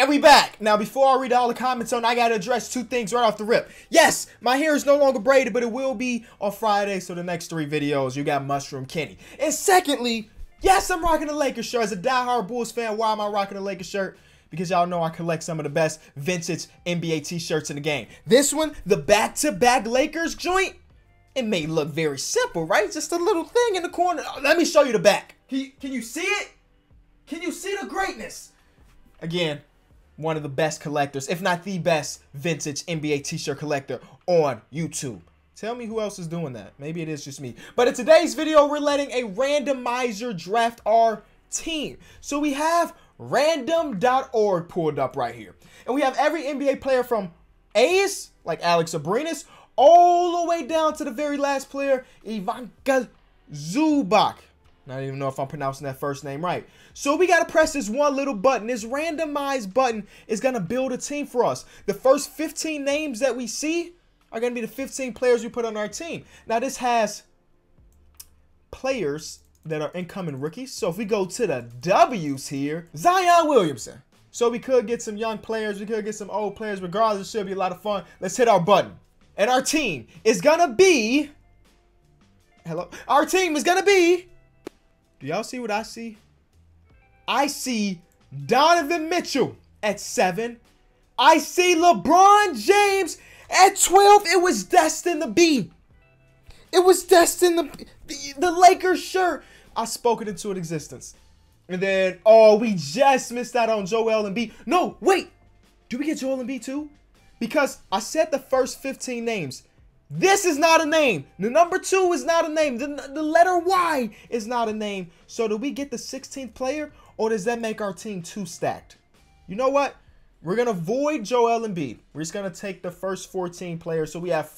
And we back. Now, before I read all the comments on, I got to address two things right off the rip. Yes, my hair is no longer braided, but it will be on Friday. So the next 3 videos, you got Mushroom Kenny. And secondly, yes, I'm rocking a Lakers shirt. As a diehard Bulls fan, why am I rocking a Lakers shirt? Because y'all know I collect some of the best vintage NBA t-shirts in the game. This one, the back-to-back Lakers joint, it may look very simple, right? Just a little thing in the corner. Let me show you the back. Can you see it? Can you see the greatness? Again, one of the best collectors, if not the best vintage NBA t-shirt collector on YouTube. Tell me who else is doing that. Maybe it is just me. But in today's video, we're letting a randomizer draft our team. So we have random.org pulled up right here. And we have every NBA player from A's, like Alex Abrinas, all the way down to the very last player, Ivanka Zubac. I don't even know if I'm pronouncing that first name right. So we got to press this one little button. This randomized button is going to build a team for us. The first 15 names that we see are going to be the 15 players we put on our team. Now, this has players that are incoming rookies. So if we go to the W's here, Zion Williamson. So we could get some young players. We could get some old players. Regardless, it should be a lot of fun. Let's hit our button. And our team is going to be... Hello? Our team is going to be... Do y'all see what I see? I see Donovan Mitchell at 7. I see LeBron James at 12. It was destined to be. It was destined to be. The Lakers shirt. I spoke it into existence. And then, oh, we just missed out on Joel Embiid. No, wait. Do we get Joel Embiid too? Because I said the first 15 names. This is not a name. The number 2 is not a name. The letter Y is not a name. So do we get the 16th player, or does that make our team 2 stacked? You know what? We're going to void Joel Embiid. We're just going to take the first 14 players. So we have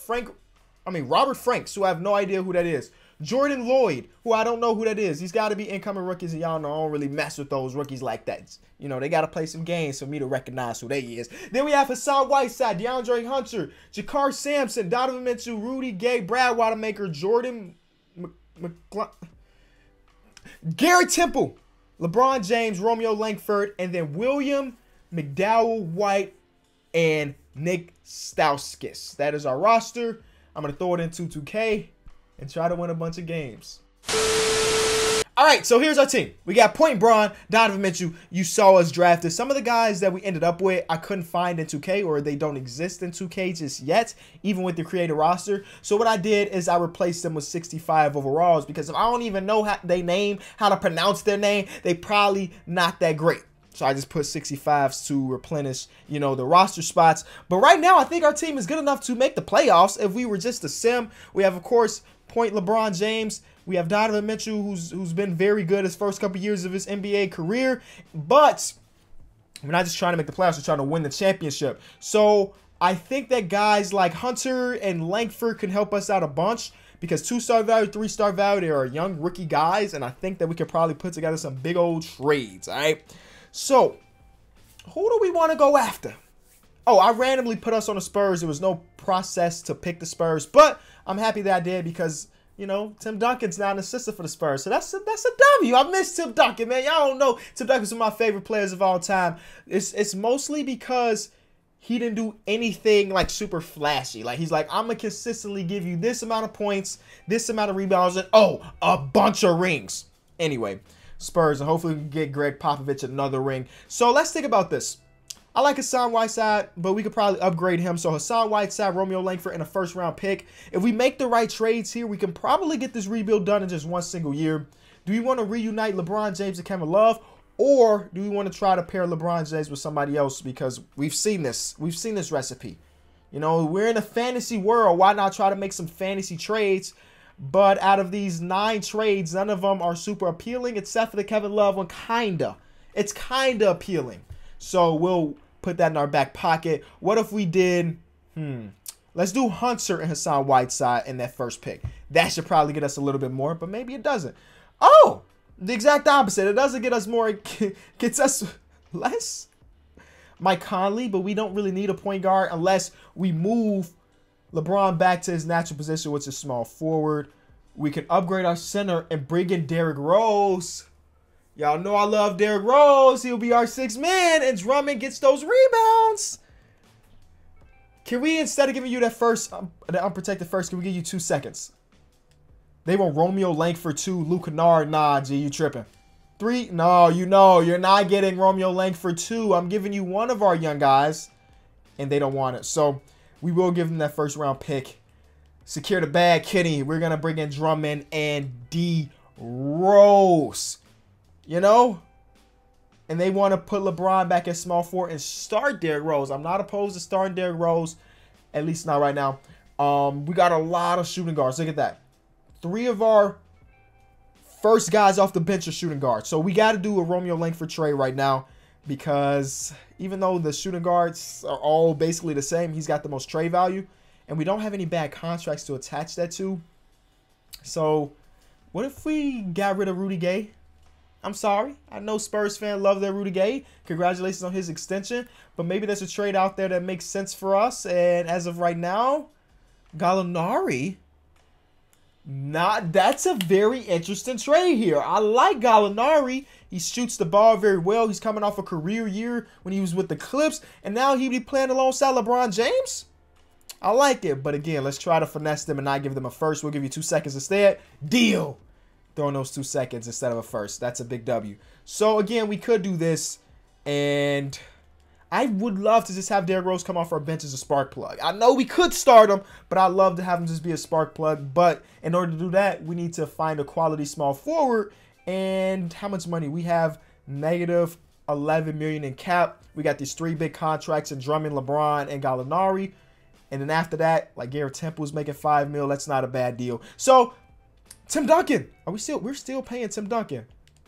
Robert Franks, who I have no idea who that is. Jordan Lloyd, who I don't know who that is. He's got to be incoming rookies, and y'all know I don't really mess with those rookies like that. You know, they got to play some games for me to recognize who they is. Then we have Hassan Whiteside, DeAndre Hunter, Jakar Sampson, Donovan Mitchell, Rudy Gay, Brad Wanamaker, Jordan Garrett Temple, LeBron James, Romeo Langford, and then William McDowell White and Nick Stauskas. That is our roster. I'm going to throw it into 2K and try to win a bunch of games. All right, so here's our team. We got Point Braun, Donovan Mitchell. You saw us drafted. Some of the guys that we ended up with, I couldn't find in 2K, or they don't exist in 2K just yet, even with the creator roster. So what I did is I replaced them with 65 overalls, because if I don't even know how to pronounce their name, they probably not that great. So I just put 65s to replenish, you know, the roster spots. But right now, I think our team is good enough to make the playoffs. If we were just a sim, we have, of course, Point LeBron James. We have Donovan Mitchell, who's been very good his first couple years of his NBA career. But we're not just trying to make the playoffs, we're trying to win the championship. So I think that guys like Hunter and Langford can help us out a bunch, because 2-star value, 3-star value, they are young rookie guys. And I think that we could probably put together some big old trades, all right? So, who do we want to go after? Oh, I randomly put us on the Spurs. There was no process to pick the Spurs, but I'm happy that I did, because, you know, Tim Duncan's now an assistant for the Spurs. So that's a W. I miss Tim Duncan, man. Y'all don't know Tim Duncan's one of my favorite players of all time. It's mostly because he didn't do anything like super flashy. Like, he's like, I'm going to consistently give you this amount of points, this amount of rebounds, and oh, a bunch of rings. Anyway, Spurs, and hopefully we can get Greg Popovich another ring. So let's think about this. I like Hassan Whiteside, but we could probably upgrade him. So Hassan Whiteside, Romeo Langford, and a first-round pick. If we make the right trades here, we can probably get this rebuild done in just one single year. Do we want to reunite LeBron James and Kevin Love, or do we want to try to pair LeBron James with somebody else? Because we've seen this. We've seen this recipe. You know, we're in a fantasy world. Why not try to make some fantasy trades? But out of these 9 trades, none of them are super appealing, except for the Kevin Love one. Kinda. It's kinda appealing. So we'll put that in our back pocket. What if we did, let's do Hunter and Hassan Whiteside in that first pick. That should probably get us a little bit more, but maybe it doesn't. Oh, the exact opposite. It doesn't get us more. It gets us less. Mike Conley, but we don't really need a point guard unless we move LeBron back to his natural position, which is small forward. We can upgrade our center and bring in Derrick Rose. Y'all know I love Derrick Rose. He'll be our 6th man, and Drummond gets those rebounds. Can we, instead of giving you that the unprotected first, can we give you 2 seconds? They want Romeo Langford 2, Luke Kennard. Nah, G, you tripping. 3, no, you know, you're not getting Romeo Langford 2. I'm giving you one of our young guys, and they don't want it. So we will give them that 1st round pick. Secure the bag, Kenny. We're going to bring in Drummond and D. Rose. You know? And they want to put LeBron back at small forward and start Derrick Rose. I'm not opposed to starting Derrick Rose, at least not right now. We got a lot of shooting guards. Look at that. 3 of our first guys off the bench are shooting guards. So we got to do a Romeo Langford trade right now, because even though the shooting guards are all basically the same, he's got the most trade value. And we don't have any bad contracts to attach that to. So what if we got rid of Rudy Gay? I'm sorry. I know Spurs fans love their Rudy Gay. Congratulations on his extension. But maybe there's a trade out there that makes sense for us. And as of right now, Gallinari. That's a very interesting trade here. I like Gallinari. He shoots the ball very well. He's coming off a career year when he was with the Clips. And now he be playing alongside LeBron James. I like it. But again, let's try to finesse them and not give them a first. We'll give you 2 seconds instead. Deal. Throwing those 2 seconds instead of a first. That's a big W. So, again, we could do this. And I would love to just have Derrick Rose come off our bench as a spark plug. I know we could start him, but I'd love to have him just be a spark plug. But in order to do that, we need to find a quality small forward. And how much money? We have negative $11 million in cap. We got these 3 big contracts in Drummond, LeBron, and Gallinari. And then after that, like Garrett Temple's making $5 million. That's not a bad deal. So, Tim Duncan. We're still paying Tim Duncan.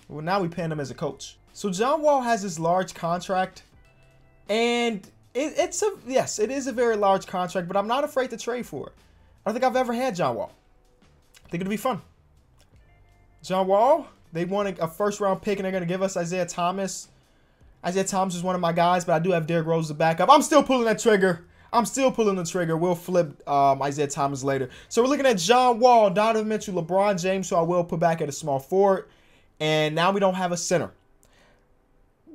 Well, now we're paying him as a coach. So John Wall has this large contract. And yes, it is a very large contract, but I'm not afraid to trade for it. I don't think I've ever had John Wall. I think it'll be fun. John Wall, they want a 1st round pick, and they're going to give us Isaiah Thomas. Isaiah Thomas is one of my guys, but I do have Derrick Rose to back up. I'm still pulling that trigger. I'm still pulling the trigger. We'll flip Isaiah Thomas later. So we're looking at John Wall, Donovan Mitchell, LeBron James, who I will put back at a small forward. And now we don't have a center.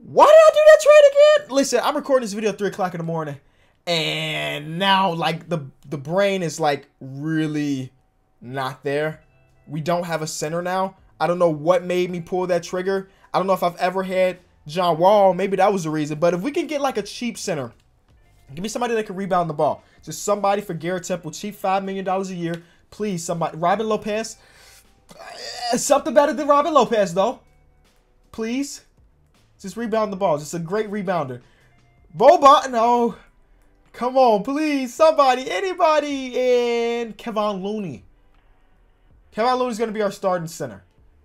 Why did I do that trade again? Listen, I'm recording this video at 3 o'clock in the morning. And now, like, the brain is, like, really not there. We don't have a center now. I don't know what made me pull that trigger. I don't know if I've ever had John Wall. Maybe that was the reason. But if we can get, like, a cheap center, give me somebody that can rebound the ball. Just somebody for Garrett Temple. Cheap $5 million a year. Please, somebody. Robin Lopez. Something better than Robin Lopez, though. Please. Just rebound the ball. Just a great rebounder. Boban. No. Come on, please. Somebody. Anybody. And Kevon Looney. Kevon Looney's going to be our starting center.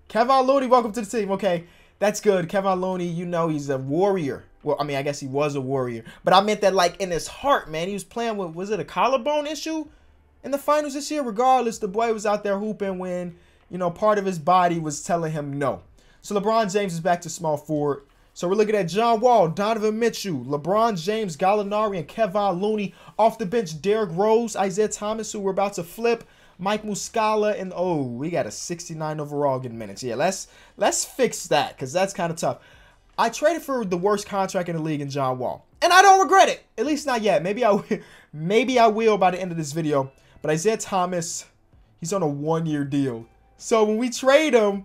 Kevon Looney, welcome to the team. Okay. That's good. Kevon Looney, you know he's a warrior. Well, I mean, I guess he was a warrior. But I meant that, like, in his heart, man. He was playing with, was it a collarbone issue in the finals this year? Regardless, the boy was out there hooping when, you know, part of his body was telling him no. So LeBron James is back to small forward. So we're looking at John Wall, Donovan Mitchell, LeBron James, Gallinari, and Kevon Looney. Off the bench, Derrick Rose, Isaiah Thomas, who we're about to flip, Mike Muscala, and oh, we got a 69 overall getting minutes. Yeah, let's fix that, because that's kind of tough. I traded for the worst contract in the league in John Wall, and I don't regret it. At least not yet. Maybe I will by the end of this video. But Isaiah Thomas, he's on a 1-year deal. So when we trade him,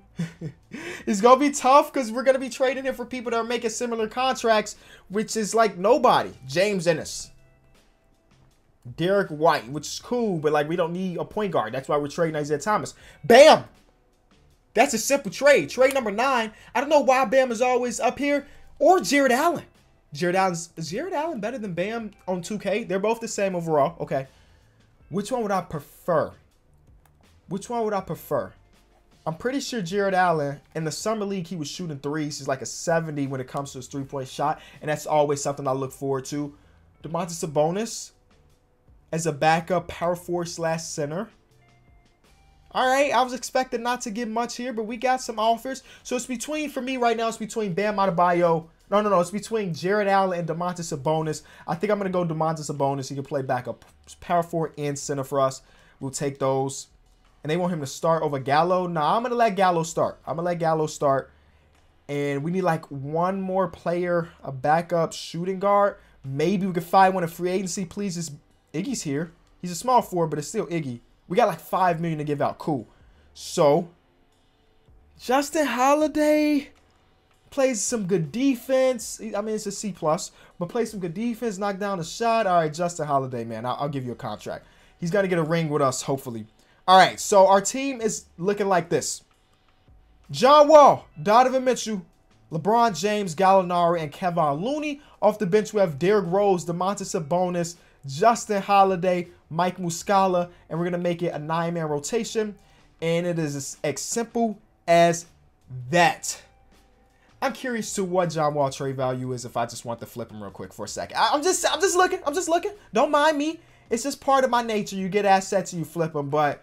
it's going to be tough because we're going to be trading him for people that are making similar contracts, which is like nobody. James Ennis. Derek White, which is cool, but like we don't need a point guard. That's why we're trading Isaiah Thomas. Bam! That's a simple trade. Trade number 9. I don't know why Bam is always up here. Or Jared Allen. Is Jared Allen better than Bam on 2K? They're both the same overall. Okay. Which one would I prefer? Which one would I prefer? I'm pretty sure Jared Allen, in the Summer League, he was shooting threes. He's like a 70 when it comes to his three-point shot. And that's always something I look forward to. Domantas Sabonis as a backup power forward / center. All right, I was expecting not to get much here, but we got some offers. So it's between, for me right now, it's between Bam Adebayo. No, it's between Jared Allen and Domantas Sabonis. I think I'm going to go Domantas Sabonis. He can play backup power forward and center for us. We'll take those. And they want him to start over Gallo. Nah, I'm going to let Gallo start. And we need like one more player, a backup shooting guard. Maybe we could find one in free agency. Please, just Iggy's here. He's a small forward, but it's still Iggy. We got like $5 million to give out. Cool. So, Justin Holiday plays some good defense. I mean, it's a C+, but plays some good defense, knock down a shot. All right, Justin Holiday, man, I'll give you a contract. He's got to get a ring with us, hopefully. All right, so our team is looking like this. John Wall, Donovan Mitchell, LeBron James, Gallinari, and Kevon Looney. Off the bench, we have Derrick Rose, Domantas Sabonis, Justin Holiday, Mike Muscala, and we're going to make it a 9-man rotation. And it is as simple as that. I'm curious to what John Wall trade value is if I just want to flip him real quick for a second. I'm just looking. Don't mind me. It's just part of my nature. You get assets and you flip them, but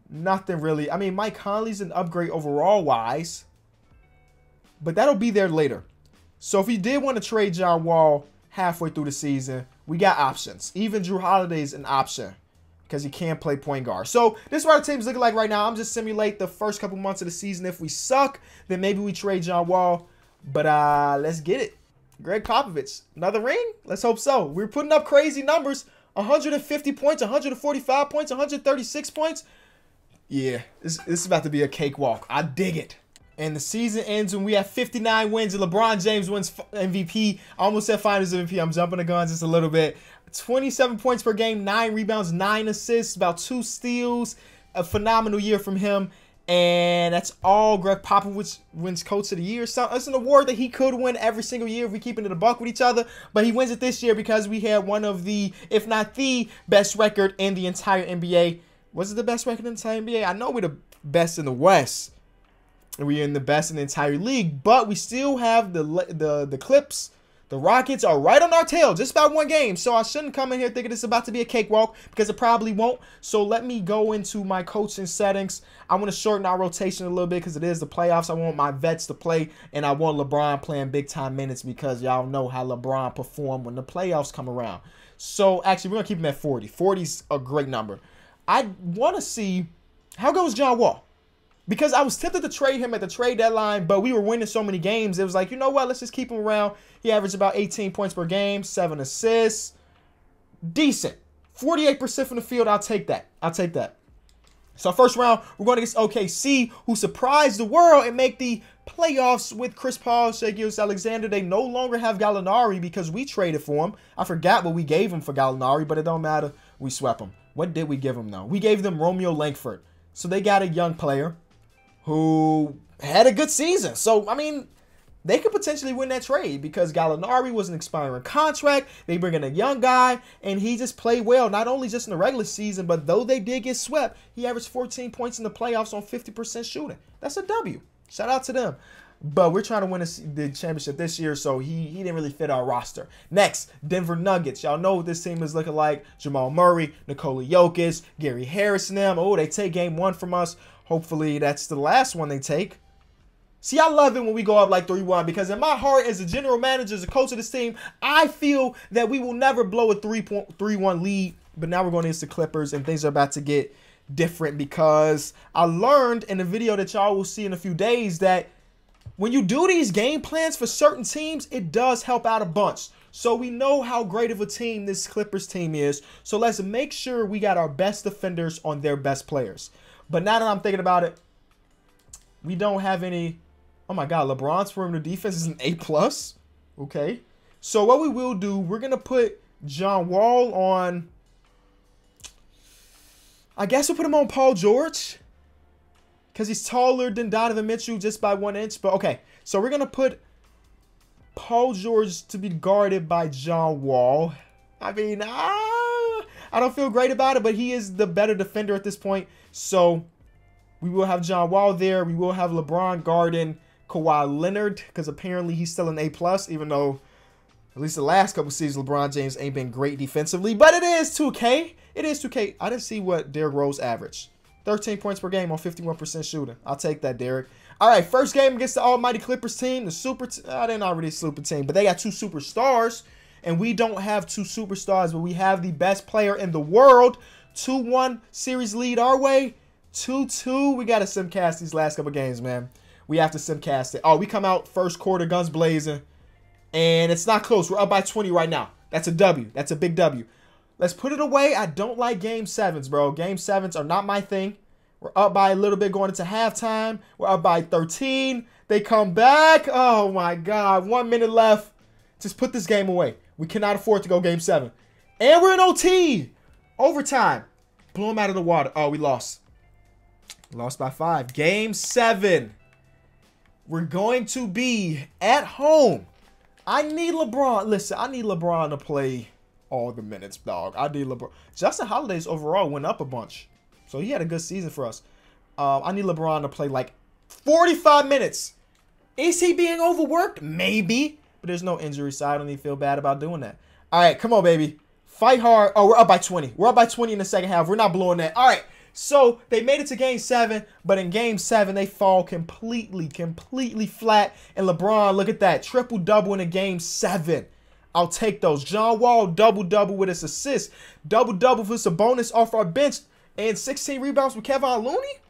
nothing really. I mean, Mike Conley's an upgrade overall wise, but that'll be there later. So if you did want to trade John Wall halfway through the season, we got options. Even Drew Holiday's an option because he can't play point guard. So this is what our team's looking like right now. I'm just simulate the first couple months of the season. If we suck, then maybe we trade John Wall. But let's get it. Greg Popovich, another ring? Let's hope so. We're putting up crazy numbers. 150 points, 145 points, 136 points. Yeah, this is about to be a cakewalk. I dig it. And the season ends when we have 59 wins and LeBron James wins MVP. I almost said Finals MVP. I'm jumping the gun just a little bit. 27 points per game, 9 rebounds, 9 assists, about 2 steals. A phenomenal year from him. And that's all. Greg Popovich wins Coach of the Year. So it's an award that he could win every single year if we keep it in a buck with each other. But he wins it this year because we had one of the, if not the best record in the entire NBA. Was it the best record in the entire NBA? I know we're the best in the West. And we're in the best in the entire league. But we still have the Clips. The Rockets are right on our tail, just about one game. So I shouldn't come in here thinking it's about to be a cakewalk because it probably won't. So let me go into my coaching settings. I want to shorten our rotation a little bit because it is the playoffs. I want my vets to play, and I want LeBron playing big-time minutes because y'all know how LeBron performed when the playoffs come around. So actually, we're going to keep him at 40. 40's a great number. I want to see how goes John Wall. Because I was tempted to trade him at the trade deadline, but we were winning so many games. It was like, you know what? Let's just keep him around. He averaged about 18 points per game, 7 assists. Decent. 48% from the field. I'll take that. I'll take that. So first round, we're going against OKC, who surprised the world and make the playoffs with Chris Paul, Shai Gilgeous-Alexander. They no longer have Gallinari because we traded for him. I forgot what we gave him for Gallinari, but it don't matter. We swept him. What did we give him, though? We gave them Romeo Langford. So they got a young player who had a good season. So, I mean, they could potentially win that trade because Gallinari was an expiring contract. They bring in a young guy, and he just played well, not only just in the regular season, but though they did get swept, he averaged 14 points in the playoffs on 50% shooting. That's a W. Shout out to them. But we're trying to win the championship this year, so he didn't really fit our roster. Next, Denver Nuggets. Y'all know what this team is looking like. Jamal Murray, Nikola Jokic, Gary Harris and them. Oh, they take game 1 from us. Hopefully, that's the last one they take. See, I love it when we go up like 3-1 because in my heart, as a general manager, as a coach of this team, I feel that we will never blow a 3-1 lead. But now we're going against the Clippers, and things are about to get different because I learned in a video that y'all will see in a few days that when you do these game plans for certain teams, it does help out a bunch. So we know how great of a team this Clippers team is. So let's make sure we got our best defenders on their best players. But now that I'm thinking about it, we don't have any. Oh my God, LeBron's perimeter defense is an A+. Okay. So what we will do, we're going to put John Wall on. I guess we'll put him on Paul George because he's taller than Donovan Mitchell just by 1 inch. But okay, so we're going to put Paul George to be guarded by John Wall. I mean, I don't feel great about it, but he is the better defender at this point. So we will have John Wall there. We will have LeBron guarding Kawhi Leonard because apparently he's still an A+, even though at least the last couple seasons LeBron James ain't been great defensively. But it is 2K. It is 2K. I didn't see what Derrick Rose averaged. 13 points per game on 51% shooting. I'll take that, Derrick. All right, first game against the almighty Clippers team. The super they're not really a super team, but they got 2 superstars. And we don't have 2 superstars, but we have the best player in the world. 2-1 series lead our way. 2-2. We got to simcast these last couple games, man. We have to simcast it. Oh, we come out first quarter, guns blazing. And it's not close. We're up by 20 right now. That's a W. That's a big W. Let's put it away. I don't like Game 7s, bro. Game 7s are not my thing. We're up by a little bit going into halftime. We're up by 13. They come back. Oh, my God. 1 minute left. Just put this game away. We cannot afford to go Game 7. And we're in OT. Overtime. Blew them out of the water. Oh, we lost. Lost by 5. Game 7. We're going to be at home. I need LeBron. Listen, I need LeBron to play all the minutes, dog. I need LeBron. Justin Holiday's overall went up a bunch. So he had a good season for us. I need LeBron to play like 45 minutes. Is he being overworked? Maybe. But there's no injury, so I don't even feel bad about doing that. All right, come on, baby. Fight hard. Oh, we're up by 20. We're up by 20 in the second half. We're not blowing that. All right. So they made it to Game 7, but in Game 7, they fall completely flat. And LeBron, look at that. Triple-double in a Game 7. I'll take those. John Wall, double-double with his assist. Double-double for some bonus off our bench. And 16 rebounds with Kevon Looney.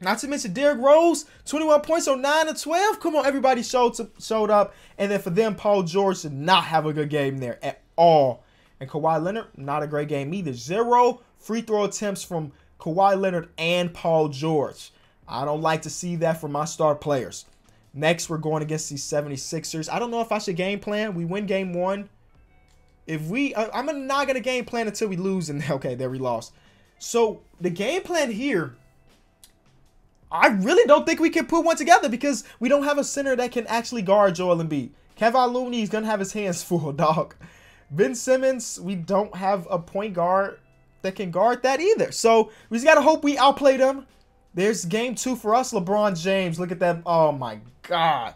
Not to mention Derrick Rose, 21 points on 9 of 12. Come on, everybody showed up. And then for them, Paul George did not have a good game there at all. And Kawhi Leonard, not a great game either. 0 free throw attempts from Kawhi Leonard and Paul George. I don't like to see that from my star players. Next, we're going against the 76ers. I don't know if I should game plan. We win Game 1. I'm not going to game plan until we lose. And okay, there we lost. So the game plan here, I really don't think we can put one together because we don't have a center that can actually guard Joel Embiid. Kevon Looney is going to have his hands full, dog. Ben Simmons, we don't have a point guard that can guard that either. So we just got to hope we outplay them. There's Game 2 for us. LeBron James, look at that. Oh, my God.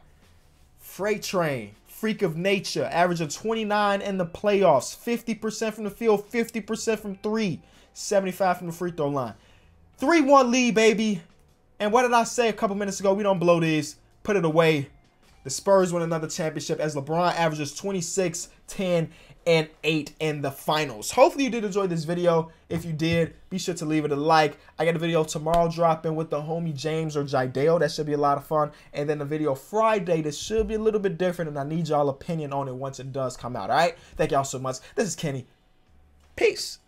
Freight train. Freak of nature. Average of 29 in the playoffs. 50% from the field. 50% from 3. 75 from the free throw line. 3-1 lead, baby. And what did I say a couple minutes ago? We don't blow these. Put it away. The Spurs win another championship as LeBron averages 26, 10, and 8 in the finals. Hopefully you did enjoy this video. If you did, be sure to leave it a like. I got a video tomorrow dropping with the homie James or Jidale. That should be a lot of fun. And then a video Friday that should be a little bit different. And I need y'all opinion on it once it does come out. All right? Thank y'all so much. This is Kenny. Peace.